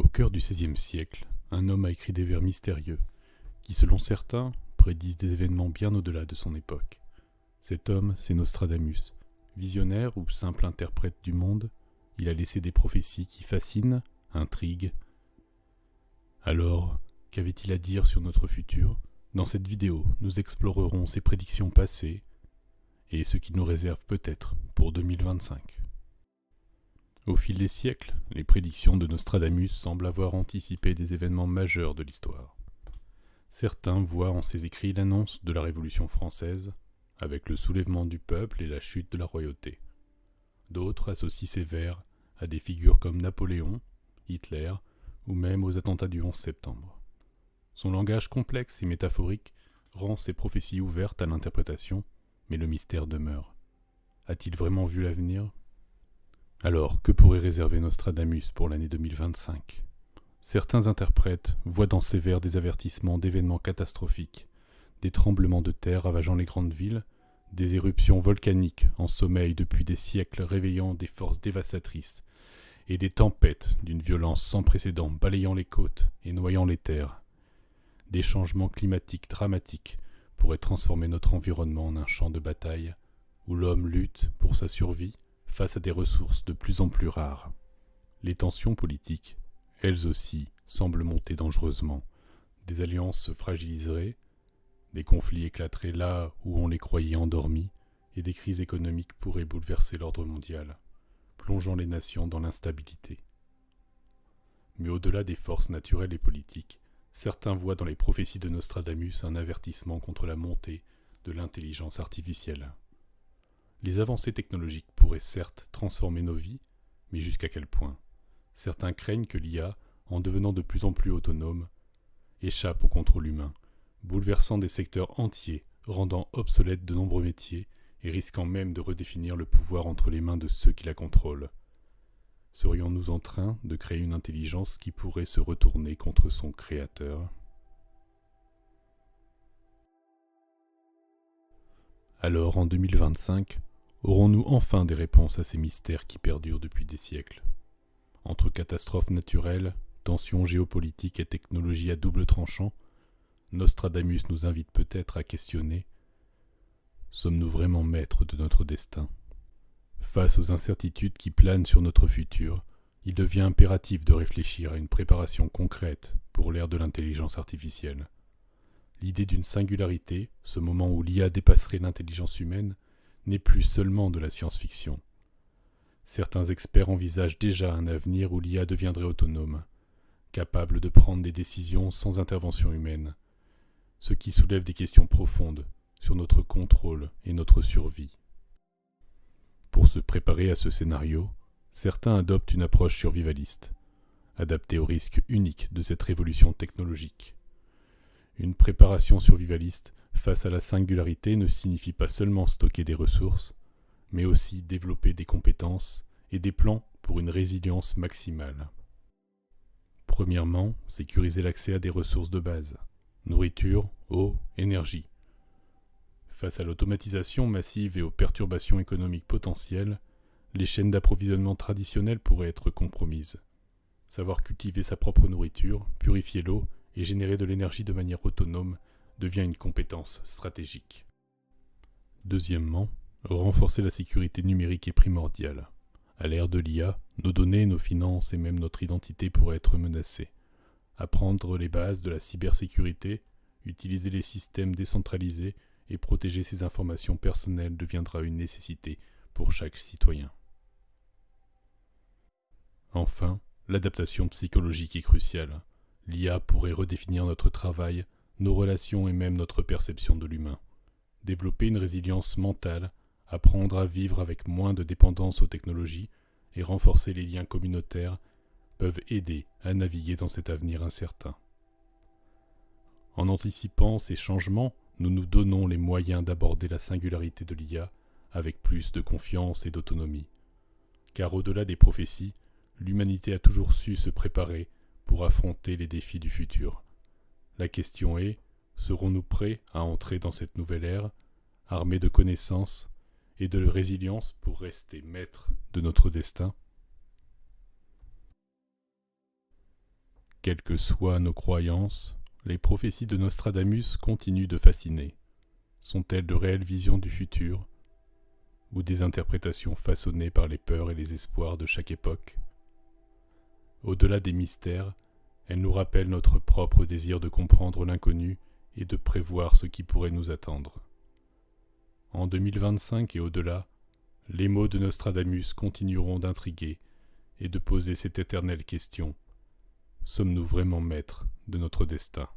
Au cœur du XVIe siècle, un homme a écrit des vers mystérieux, qui selon certains prédisent des événements bien au-delà de son époque. Cet homme, c'est Nostradamus. Visionnaire ou simple interprète du monde, il a laissé des prophéties qui fascinent, intriguent. Alors, qu'avait-il à dire sur notre futur ? Dans cette vidéo, nous explorerons ses prédictions passées et ce qu'il nous réserve peut-être pour 2025. Au fil des siècles, les prédictions de Nostradamus semblent avoir anticipé des événements majeurs de l'histoire. Certains voient en ses écrits l'annonce de la Révolution française, avec le soulèvement du peuple et la chute de la royauté. D'autres associent ces vers à des figures comme Napoléon, Hitler ou même aux attentats du 11 septembre. Son langage complexe et métaphorique rend ses prophéties ouvertes à l'interprétation, mais le mystère demeure. A-t-il vraiment vu l'avenir ? Alors, que pourrait réserver Nostradamus pour l'année 2025 ? Certains interprètes voient dans ces vers des avertissements d'événements catastrophiques, des tremblements de terre ravageant les grandes villes, des éruptions volcaniques en sommeil depuis des siècles réveillant des forces dévastatrices, et des tempêtes d'une violence sans précédent balayant les côtes et noyant les terres. Des changements climatiques dramatiques pourraient transformer notre environnement en un champ de bataille où l'homme lutte pour sa survie face à des ressources de plus en plus rares. Les tensions politiques, elles aussi, semblent monter dangereusement. Des alliances se fragiliseraient, des conflits éclateraient là où on les croyait endormis, et des crises économiques pourraient bouleverser l'ordre mondial, plongeant les nations dans l'instabilité. Mais au-delà des forces naturelles et politiques, certains voient dans les prophéties de Nostradamus un avertissement contre la montée de l'intelligence artificielle. Les avancées technologiques pourraient certes transformer nos vies, mais jusqu'à quel point ? Certains craignent que l'IA, en devenant de plus en plus autonome, échappe au contrôle humain, bouleversant des secteurs entiers, rendant obsolètes de nombreux métiers et risquant même de redéfinir le pouvoir entre les mains de ceux qui la contrôlent. Serions-nous en train de créer une intelligence qui pourrait se retourner contre son créateur ? Alors, en 2025, aurons-nous enfin des réponses à ces mystères qui perdurent depuis des siècles ? Entre catastrophes naturelles, tensions géopolitiques et technologies à double tranchant, Nostradamus nous invite peut-être à questionner : sommes-nous vraiment maîtres de notre destin ? Face aux incertitudes qui planent sur notre futur, il devient impératif de réfléchir à une préparation concrète pour l'ère de l'intelligence artificielle. L'idée d'une singularité, ce moment où l'IA dépasserait l'intelligence humaine, n'est plus seulement de la science-fiction. Certains experts envisagent déjà un avenir où l'IA deviendrait autonome, capable de prendre des décisions sans intervention humaine, ce qui soulève des questions profondes sur notre contrôle et notre survie. Pour se préparer à ce scénario, certains adoptent une approche survivaliste, adaptée aux risques uniques de cette révolution technologique. Une préparation survivaliste face à la singularité ne signifie pas seulement stocker des ressources, mais aussi développer des compétences et des plans pour une résilience maximale. Premièrement, sécuriser l'accès à des ressources de base, nourriture, eau, énergie. Face à l'automatisation massive et aux perturbations économiques potentielles, les chaînes d'approvisionnement traditionnelles pourraient être compromises. Savoir cultiver sa propre nourriture, purifier l'eau et générer de l'énergie de manière autonome devient une compétence stratégique. Deuxièmement, renforcer la sécurité numérique est primordial. À l'ère de l'IA, nos données, nos finances et même notre identité pourraient être menacées. Apprendre les bases de la cybersécurité, utiliser les systèmes décentralisés et protéger ses informations personnelles deviendra une nécessité pour chaque citoyen. Enfin, l'adaptation psychologique est cruciale. L'IA pourrait redéfinir notre travail, nos relations et même notre perception de l'humain. Développer une résilience mentale, apprendre à vivre avec moins de dépendance aux technologies et renforcer les liens communautaires peuvent aider à naviguer dans cet avenir incertain. En anticipant ces changements, nous nous donnons les moyens d'aborder la singularité de l'IA avec plus de confiance et d'autonomie. Car au-delà des prophéties, l'humanité a toujours su se préparer pour affronter les défis du futur. La question est, serons-nous prêts à entrer dans cette nouvelle ère, armés de connaissances et de résilience pour rester maîtres de notre destin ? Quelles que soient nos croyances, les prophéties de Nostradamus continuent de fasciner. Sont-elles de réelles visions du futur ou des interprétations façonnées par les peurs et les espoirs de chaque époque? Au-delà des mystères, elles nous rappellent notre propre désir de comprendre l'inconnu et de prévoir ce qui pourrait nous attendre. En 2025 et au-delà, les mots de Nostradamus continueront d'intriguer et de poser cette éternelle question: sommes-nous vraiment maîtres de notre destin ?